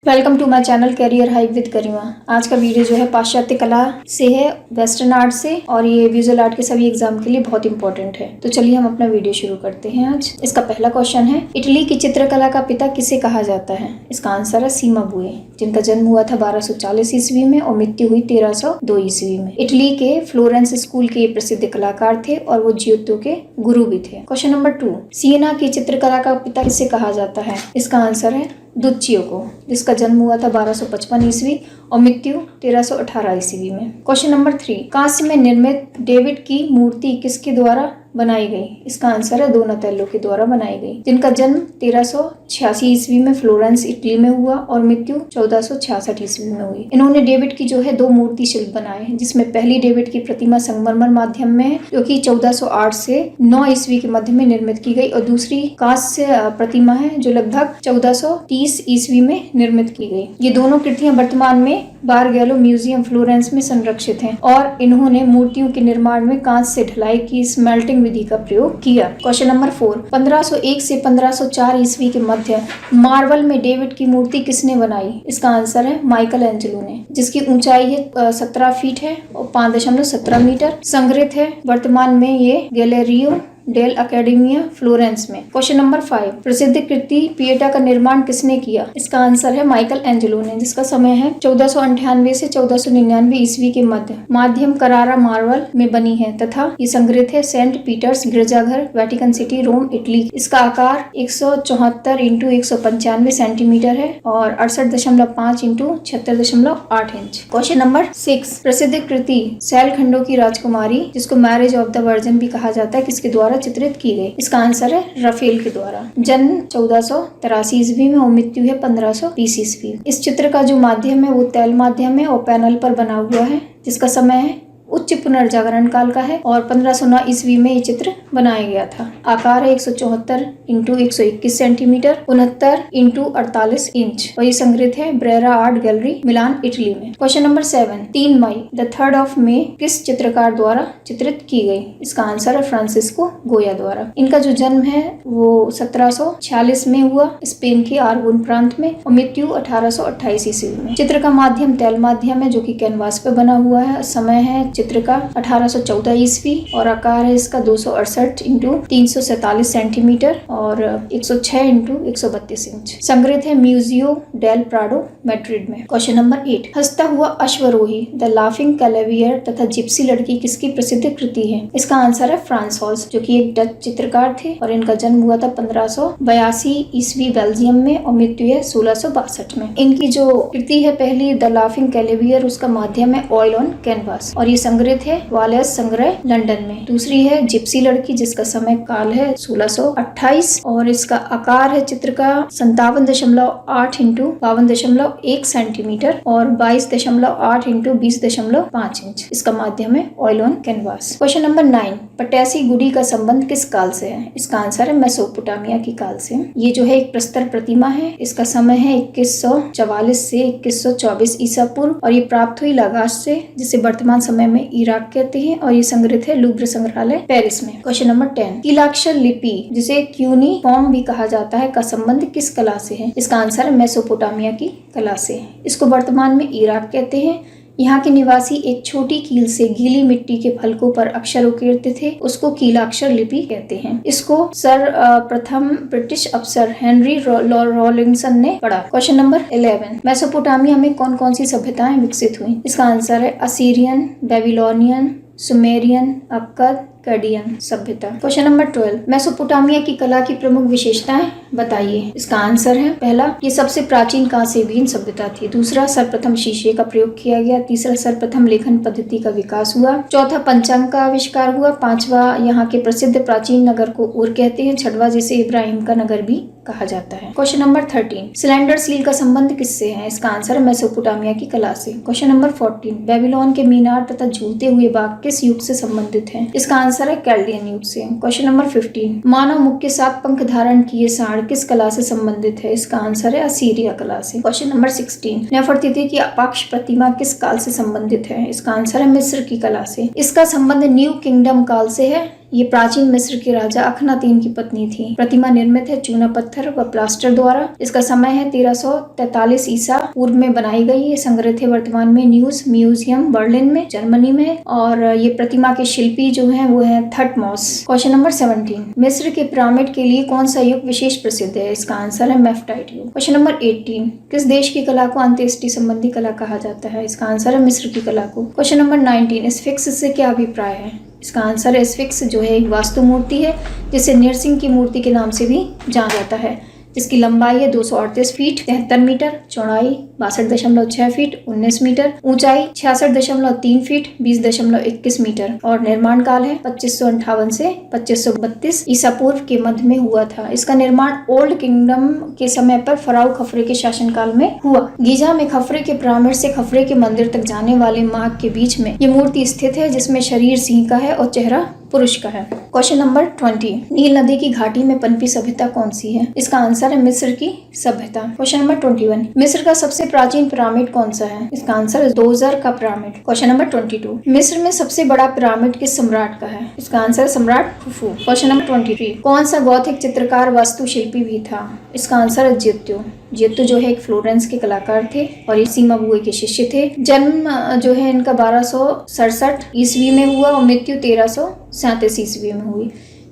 Welcome to my channel career hike with Garima. आज का video जो है पाश्चात्य कला से है, वेस्टर्न आर्ट से, और ये विजुअल आर्ट के सभी एग्जाम के लिए बहुत इंपॉर्टेंट है। तो चलिए हम अपना वीडियो शुरू करते हैं। आज इसका पहला क्वेश्चन है, इटली की चित्रकला का पिता किसे कहा जाता है? इसका आंसर है सीमाबुए, जिनका जन्म हुआ था 1240 ईस्वी में और मृत्यु हुई 1302 ईस्वी में। इटली के फ्लोरेंस स्कूल के प्रसिद्ध कलाकार थे और वो जियोतो के गुरु भी थे। क्वेश्चन नंबर 2, सियना की चित्रकला का पिता किसे कहा जाता है? इसका आंसर है दुच्चियो को, जिसका जन्म हुआ था 1255 ईस्वी और मृत्यु 1318 ईस्वी में। क्वेश्चन नंबर 3, कांस्य में निर्मित डेविड की मूर्ति किसके द्वारा बनाई गई? इसका आंसर है डोनातेल्लो के द्वारा बनाई गई, जिनका जन्म 1386 ईस्वी में फ्लोरेंस इटली में हुआ और मृत्यु 1466 ईस्वी में हुई। इन्होंने डेविड की जो है 2 मूर्ति शिल्प बनाए हैं, जिसमें पहली डेविड की प्रतिमा संगमरमर माध्यम में है, जो कि 1408 से 9 ईस्वी के मध्य में निर्मित की गई, और दूसरी कांस्य प्रतिमा है जो लगभग 1430 ईस्वी में निर्मित की गई। ये दोनों कृतियां वर्तमान में बारगेलो म्यूजियम फ्लोरेंस में संरक्षित हैं और इन्होंने मूर्तियों के निर्माण में कांच से ढलाई की स्मेल्टिंग विधि का प्रयोग किया। क्वेश्चन नंबर 4, 1501 से 1504 ईस्वी के मध्य मार्बल में डेविड की मूर्ति किसने बनाई? इसका आंसर है माइकल एंजेलो ने, जिसकी ऊंचाई है 17 फीट है और 5.17 मीटर। संग्रहित है वर्तमान में ये गैलेरियो डेल अकेडेमिया फ्लोरेंस में। क्वेश्चन नंबर 5, प्रसिद्ध कृति पिएटा का निर्माण किसने किया? इसका आंसर है माइकल एंजेलो ने, जिसका समय है 1498 से 1499 ईस्वी के मध्य माध्यम करारा मार्बल में बनी है तथा ये संग्रहित है सेंट पीटर्स गिरजाघर, वेटिकन सिटी, रोम, इटली। इसका आकार 174 इंटू 195 सेंटीमीटर है और 68.5 इंटू 76.8 इंच। क्वेश्चन नंबर 6, प्रसिद्ध कृति सैलखंडों की राजकुमारी, जिसको मैरिज ऑफ द वर्जिन भी कहा जाता है, किसके द्वारा चित्रित की गई? इसका आंसर है रफेल के द्वारा। जन्म 1483 ईस्वी में और मृत्यु है 1520 ईस्वी। इस चित्र का जो माध्यम है वो तैल माध्यम है और पैनल पर बना हुआ है, जिसका समय है उच्च पुनर्जागरण काल का है और 1509 ईस्वी में ये चित्र बनाया गया था। आकार है 174 इंटू 121 सेंटीमीटर, 69 इंटू 48 इंच और ये संग्रहित है Brera art gallery, Milan, Italy में। क्वेश्चन नंबर 7, 3 मई द 3rd ऑफ मे किस चित्रकार द्वारा चित्रित की गई? इसका आंसर है फ्रांसिस्को गोया द्वारा। इनका जो जन्म है वो 1746 में हुआ स्पेन के आरगोन प्रांत में और मृत्यु 1828 ईस्वी में। चित्र का माध्यम तैल माध्यम है, जो कि कैनवास पे बना हुआ है। समय है चित्र का 1814 ईस्वी और आकार है इसका 268 इंटू 347 सेंटीमीटर और 106 इंटू 132 इंच। संग्रहित है म्यूजियो डेल प्राडो, मैड्रिड में। क्वेश्चन नंबर 8, हंसता हुआ अश्वरोही द लाफिंग कैलेवियर तथा जिप्सी लड़की किसकी प्रसिद्ध कृति है? इसका आंसर है फ्रांस हॉल्स, जो कि एक डच चित्रकार थे और इनका जन्म हुआ था 1582 ईस्वी बेल्जियम में और मृत्यु है 1662 में। इनकी जो कृति है पहली द लाफिंग कैलेवियर, उसका माध्यम है ऑयल ऑन कैनवास और ये संग्रहित है वालेस संग्रह लंदन में। दूसरी है जिप्सी लड़की, जिसका समय काल है 1628 और इसका आकार है चित्र का 57.8 इंटू 52.1 सेंटीमीटर और 22.8 इंटू 20.5 इंच। इसका माध्यम है oil on canvas. Question number 9, पटैसी गुडी का संबंध किस काल से है? इसका आंसर है मेसोपोटामिया की काल से। ये जो है एक प्रस्तर प्रतिमा है, इसका समय है 2144 से 2124 ईसा पूर्व और ये प्राप्त हुई लगाश से, जिसे वर्तमान समय में इराक कहते हैं और ये संग्रहित है लूव्र संग्रहालय पेरिस में। क्वेश्चन नंबर 10, कीलाक्षर लिपि, जिसे क्यूनिफॉर्म भी कहा जाता है, का संबंध किस कला से है? इसका आंसर है मेसोपोटामिया की कला से। इसको वर्तमान में इराक कहते हैं। यहाँ के निवासी एक छोटी कील से गीली मिट्टी के फलकों पर अक्षर उकेरते थे, उसको कीलाक्षर लिपि कहते हैं। इसको प्रथम ब्रिटिश अफसर हेनरी रॉलिंगसन ने पढ़ा। क्वेश्चन नंबर 11, मेसोपोटामिया में कौन कौन सी सभ्यताएं विकसित हुई? इसका आंसर है असीरियन, बेबीलोनियन, सुमेरियन, अक्कद, कैडियन सभ्यता। क्वेश्चन नंबर 12, मेसोपोटामिया की कला की प्रमुख विशेषताएं बताइए। इसका आंसर है पहला, ये सबसे प्राचीन कांस्य युगीन सभ्यता थी। दूसरा, सर्वप्रथम शीशे का प्रयोग किया गया। तीसरा, सर्वप्रथम लेखन पद्धति का विकास हुआ। चौथा, पंचांग का आविष्कार हुआ। पांचवा, यहाँ के प्रसिद्ध प्राचीन नगर को उर कहते हैं। छठवां, जिसे इब्राहिम का नगर भी कहा जाता है। क्वेश्चन नंबर 13, सिलेंडर सील का संबंध किससे है? इसका आंसर है मेसोपोटामिया की कला से। क्वेश्चन नंबर 14, बेबीलोन के मीनार तथा झूलते हुए बाग किस युग से संबंधित है? इसका आंसर है कैल्डियन युग से। क्वेश्चन नंबर 15, मानव मुख के 7 पंख धारण किए सांड किस कला से संबंधित है? इसका आंसर है असीरिया कला से। क्वेश्चन नंबर 16, नेफरतिति की अपाक्ष प्रतिमा किस काल से संबंधित है? इसका आंसर है मिस्र की कला से। इसका संबंध न्यू किंगडम काल से है। ये प्राचीन मिस्र के राजा अखनातीन की पत्नी थी। प्रतिमा निर्मित है चूना पत्थर व प्लास्टर द्वारा। इसका समय है 1343 ईसा पूर्व में बनाई गई। ये संग्रहित है वर्तमान में न्यूज म्यूजियम बर्लिन में, जर्मनी में। और ये प्रतिमा के शिल्पी जो है वो है थटमोस। क्वेश्चन नंबर 17, मिस्र के पिरामिड के लिए कौन सा युग विशेष प्रसिद्ध है? इसका आंसर है मेफ्टाइट युग। क्वेश्चन नंबर 18, किस देश की कला को अंत्येष्टि संबंधी कला कहा जाता है? इसका आंसर है मिस्र की कला को। क्वेश्चन नंबर 19, स्फिंक्स से क्या अभिप्राय है? इसका आंसर है स्फिंक्स जो है एक वास्तु मूर्ति है जिसे नरसिंह की मूर्ति के नाम से भी जाना जाता है, जिसकी लंबाई है 238 फीट 73 मीटर, चौड़ाई 62.6 फीट 19 मीटर, ऊंचाई 66.3 फीट 20.21 मीटर और निर्माण काल है 2558 से 2532 ईसा पूर्व के मध्य में हुआ था। इसका निर्माण ओल्ड किंगडम के समय पर फराओ खफरे के शासनकाल में हुआ। गीजा में खफरे के पिरामिड से खफरे के मंदिर तक जाने वाले मार्ग के बीच में ये मूर्ति स्थित है, जिसमें शरीर सिंह का है और चेहरा पुरुष का है। क्वेश्चन नंबर 20, नील नदी की घाटी में पनपी सभ्यता कौन सी है? इसका आंसर है मिस्र की सभ्यता। क्वेश्चन नंबर 21, मिस्र का सबसे प्राचीन पिरामिड कौन सा है? इसका आंसर है दोजर का पिरामिड। क्वेश्चन नंबर 22, मिस्र में सबसे बड़ा पिरामिड किस सम्राट का है? इसका आंसर है सम्राट खुफू। क्वेश्चन नंबर 23, कौन सा गौथिक चित्रकार वास्तुशिल्पी भी था? इसका आंसर है जियोतो। जियोतो जो है एक फ्लोरेंस के कलाकार थे और ये सीमाबुए के शिष्य थे। जन्म जो है इनका 1267 ईस्वी में हुआ और मृत्यु 1337 ईस्वी में हुई।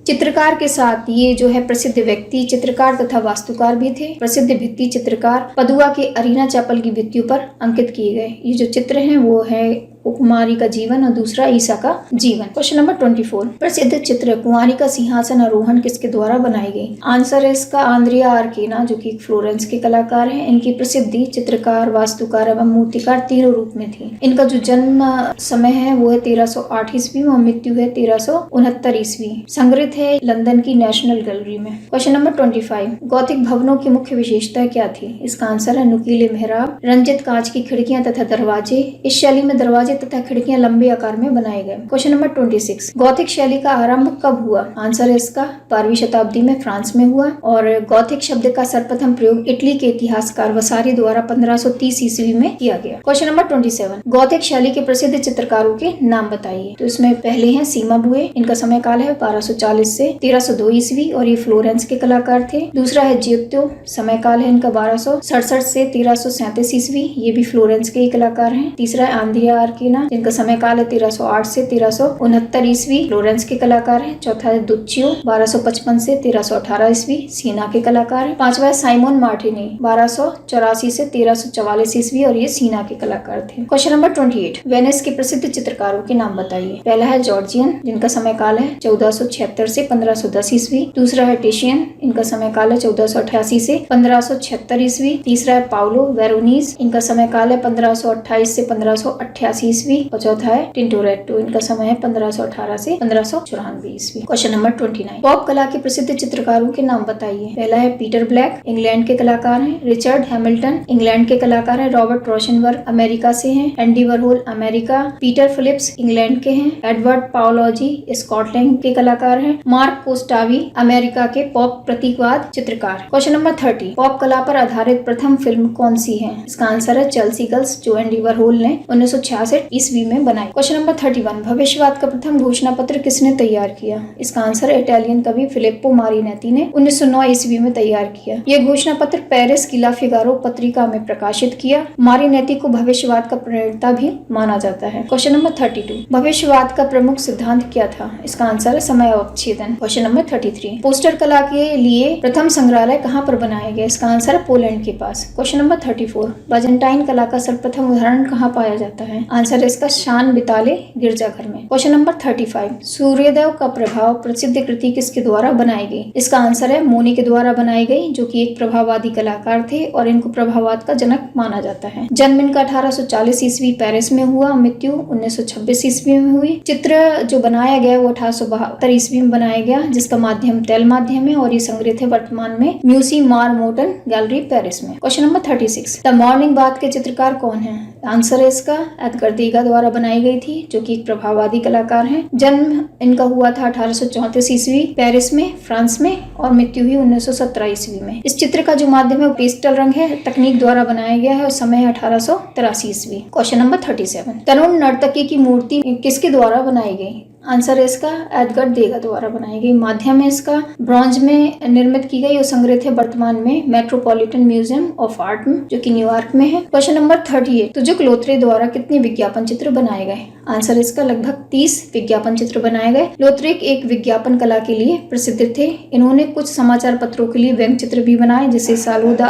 चित्रकार के साथ ये जो है प्रसिद्ध व्यक्ति चित्रकार तथा वास्तुकार भी थे। प्रसिद्ध भित्ति चित्रकार पदुआ के अरीना चैपल की भित्तियों पर अंकित किए गए ये जो चित्र हैं वो है कुमारी का जीवन और दूसरा ईसा का जीवन। क्वेश्चन नंबर 24, प्रसिद्ध चित्र कुमारी का सिंहासन आरोहण किसके द्वारा बनाई गई? आंसर है इसका आंद्रिया आर्केना जो कि फ्लोरेंस के कलाकार हैं। इनकी प्रसिद्धि चित्रकार, वास्तुकार एवं मूर्तिकार तीनों रूप में थी। इनका जो जन्म समय है वो है 1308 ईस्वी में और मृत्यु है 1369 ईस्वी। संग्रहित है लंदन की नेशनल गैलरी में। क्वेश्चन नंबर 25, गौथिक भवनों की मुख्य विशेषता क्या थी? इसका आंसर है नुकीले मेहराब, रंजित कांच की खिड़कियां तथा दरवाजे। इस शैली में दरवाजे तथा खिड़कियां लंबे आकार में बनाए गए। क्वेश्चन नंबर 26, गौथिक शैली का आरंभ कब हुआ? आंसर है इसका 12वीं शताब्दी में फ्रांस में हुआ और गौथिक शब्द का सर्वप्रथम प्रयोग इटली के इतिहासकार वसारी द्वारा 1530 ईस्वी में किया गया। क्वेश्चन नंबर 27, गौथिक शैली के प्रसिद्ध चित्रकारों के नाम बताइए। तो इसमें पहले हैं सीमाबुए, इनका समय काल है 1240 से 1302 ईस्वी और ये फ्लोरेंस के कलाकार थे। दूसरा है जियोतो, समय काल है इनका 1267 से 1337 ईस्वी, ये भी फ्लोरेंस के ही कलाकार हैं। तीसरा है आंद्रिया आर्केना, जिनका समय काल है 1308 से 1369 ईस्वी, फ्लोरेंस के कलाकार हैं। चौथा है दुच्चियो, 1255 से 1318 ईस्वी, सीना के कलाकार हैं। पांचवा है साइमन मार्टिनी, 1284 से 1344 ईस्वी और ये सीना के कलाकार थे। क्वेश्चन नंबर 28, वेनिस के प्रसिद्ध चित्रकारों के नाम बताइए। पहला है जॉर्जियन, जिनका समय काल है 1476 से 1510 ईस्वी। दूसरा है टिशियन, इनका समय काल है 1488 से 1576 ईस्वी। तीसरा है पाउलो वेरोनीज, इनका समय काल है 1528 से 1588 ईस्वी और चौथा है टिंटोरेट्टो, इनका समय है 1518 से 1594 ईस्वी। क्वेश्चन नंबर 29, पॉप कला के प्रसिद्ध चित्रकारों के नाम बताइए। पहला है पीटर ब्लैक, इंग्लैंड के कलाकार हैं। रिचर्ड हैमिल्टन, इंग्लैंड के कलाकार हैं। रॉबर्ट रोशनबर्ग, अमेरिका से हैं। Andy Warhol, America. Peter Phillips, England के हैं। एडवर्ड पाओलॉजी, स्कॉटलैंड के कलाकार हैं। मार्क कोस्टावी, अमेरिका के पॉप प्रतीकवाद चित्रकार। क्वेश्चन नंबर 30, पॉप कला पर आधारित प्रथम फिल्म कौन सी है? इसका आंसर है चेल्सी गर्ल्स, जो एंडी वरहोल ने 1966 ईस्वी में बनाई। क्वेश्चन नंबर 31, भविष्यवाद का प्रथम घोषणा पत्र किसने तैयार किया? इसका आंसर है इटालियन कवि फिलिप्पो मारिनेती ने 1909 ईस्वी में तैयार किया। यह घोषणा पत्र पेरिस की ला फिगारो पत्रिका में प्रकाशित किया। मारिनेती को भविष्यवाद का प्रणेता भी माना जाता है। क्वेश्चन नंबर 32, भविष्यवाद का प्रमुख सिद्धांत क्या था? इसका आंसर है समय अवच्छेदन। क्वेश्चन नंबर 33, पोस्टर कला के लिए प्रथम संग्रहालय कहाँ पर बनाया गया? इसका आंसर है पोलैंड के पास। क्वेश्चन नंबर 34, बाजेंटाइन कला का सर्वप्रथम उदाहरण कहाँ पाया जाता है? आंसर है इसका शान बिताले गिरजाघर में। क्वेश्चन नंबर 35, सूर्योदय का प्रभाव प्रसिद्ध कृति किसके द्वारा बनाई गई? इसका आंसर है मोनी के द्वारा बनाई गई, जो कि एक प्रभाववादी कलाकार थे और इनको प्रभाववाद का जनक माना जाता है। जन्म इनका 1840 ईस्वी पेरिस में हुआ, मृत्यु 1926 ईस्वी में हुई। चित्र जो बनाया गया वो 1872 ईस्वी में बनाया गया, जिसका माध्यम तैल माध्यम है और ये संग्रहित है वर्तमान में म्यूसी मारमोटन गैलरी पेरिस में। Question number 36, the morning bath के चित्रकार कौन है? आंसर है इसका एडगर देगा द्वारा बनाई गई थी, जो कि एक प्रभाववादी कलाकार हैं। जन्म इनका हुआ था 1834 ईस्वी पेरिस में, फ्रांस में और मृत्यु हुई 1917 ईस्वी में। इस चित्र का जो माध्यम है वो पेस्टल रंग है, तकनीक द्वारा बनाया गया है और समय है 1883 ईस्वी। क्वेश्चन नंबर 37, तरुण नर्तकी की मूर्ति किसके द्वारा बनाई गई? आंसर है इसका एडगर देगा द्वारा बनाई गई। माध्यम है इसका ब्रॉन्ज में निर्मित की गई और संग्रहित है वर्तमान में मेट्रोपॉलिटन म्यूजियम ऑफ आर्ट में, जो कि न्यूयॉर्क में है। क्वेश्चन नंबर 38, तुजुक लोथरे द्वारा कितने विज्ञापन चित्र बनाए गए? आंसर इसका लगभग 30 विज्ञापन चित्र बनाए गए। लोथरेक एक विज्ञापन कला के लिए प्रसिद्ध थे। इन्होंने कुछ समाचार पत्रों के लिए व्यंग्य चित्र भी बनाए, जिसे सालूदा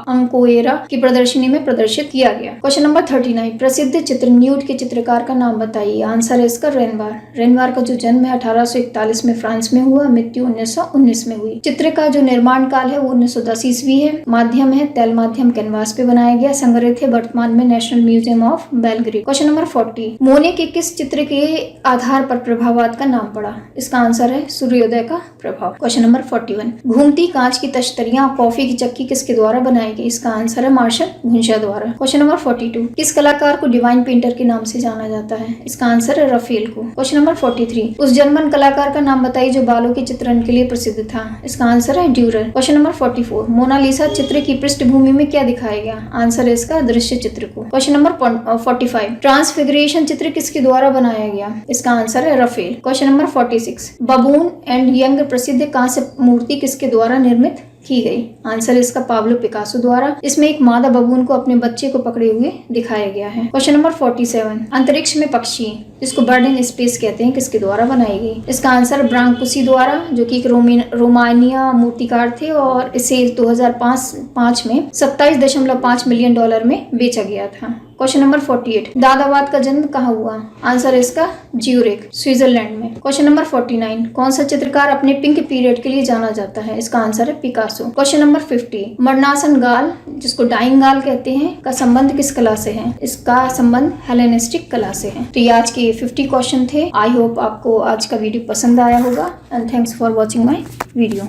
अंकोएरा की प्रदर्शनी में प्रदर्शित किया गया। क्वेश्चन नंबर 39, प्रसिद्ध चित्र न्यूड के चित्रकार का नाम बताइए। आंसर है इसका रेनवार। रेनवार का जो जन्म है 1841 में फ्रांस में हुआ, मृत्यु 1919 में हुई। चित्र का जो निर्माण काल है वो 1910 ईस्वी है। माध्यम है तैल माध्यम कैनवास पे बनाया गया, संग्रहित है वर्तमान में national museum of Belgrade. Question number 40, मोने के किस चित्र के आधार पर प्रभाववाद का नाम पड़ा? इसका आंसर है सूर्योदय का प्रभाव। क्वेश्चन नंबर 41, घूमती कांच की तश्तरियां कॉफी की चक्की किसके द्वारा बनाई गई? इसका आंसर है मार्शल घुंशा द्वारा। क्वेश्चन नंबर 42, किस कलाकार को डिवाइन पेंटर के नाम से जाना जाता है? इसका आंसर है रफेल को। क्वेश्चन नंबर 43, उस जर्मन कलाकार का नाम बताइए जो बालों के चित्रण के लिए प्रसिद्ध था। इसका आंसर है ड्यूरर। क्वेश्चन नंबर 44, मोनालिसा चित्र की पृष्ठभूमि में क्या दिखाया गया? आंसर है इसका दृश्य चित्र को। क्वेश्चन नंबर 45, ट्रांसफिगरेशन चित्र किसके द्वारा बनाया गया? इसका आंसर है Raphael. Question number 46, baboon and young प्रसिद्ध कांस्य मूर्ति किसके द्वारा निर्मित की गई? आंसर इसका पाब्लो पिकासो द्वारा। इसमें एक मादा बबून को अपने बच्चे को पकड़े हुए दिखाया गया है। क्वेश्चन नंबर 47, अंतरिक्ष में पक्षी जिसको बर्ड इन स्पेस कहते हैं किसके द्वारा बनाई गई? इसका आंसर ब्रांकुसी द्वारा, जो कि एक रोमानिया मूर्तिकार थे और इसे 2005 में $27.5 मिलियन में बेचा गया था। क्वेश्चन नंबर 48, दादावाद का जन्म कहाँ हुआ? आंसर इसका ज्यूरिख स्विट्जरलैंड में। क्वेश्चन नंबर 49, कौन सा चित्रकार अपने पिंक पीरियड के लिए जाना जाता है? इसका आंसर है पिकासो। क्वेश्चन नंबर 50, मरनासन गाल जिसको डाइंग गाल कहते हैं का संबंध किस कला से है? इसका संबंध हेलेनिस्टिक कला से है। तो ये आज के 50 क्वेश्चन थे। आई होप आपको आज का वीडियो पसंद आया होगा and thanks for watching my video.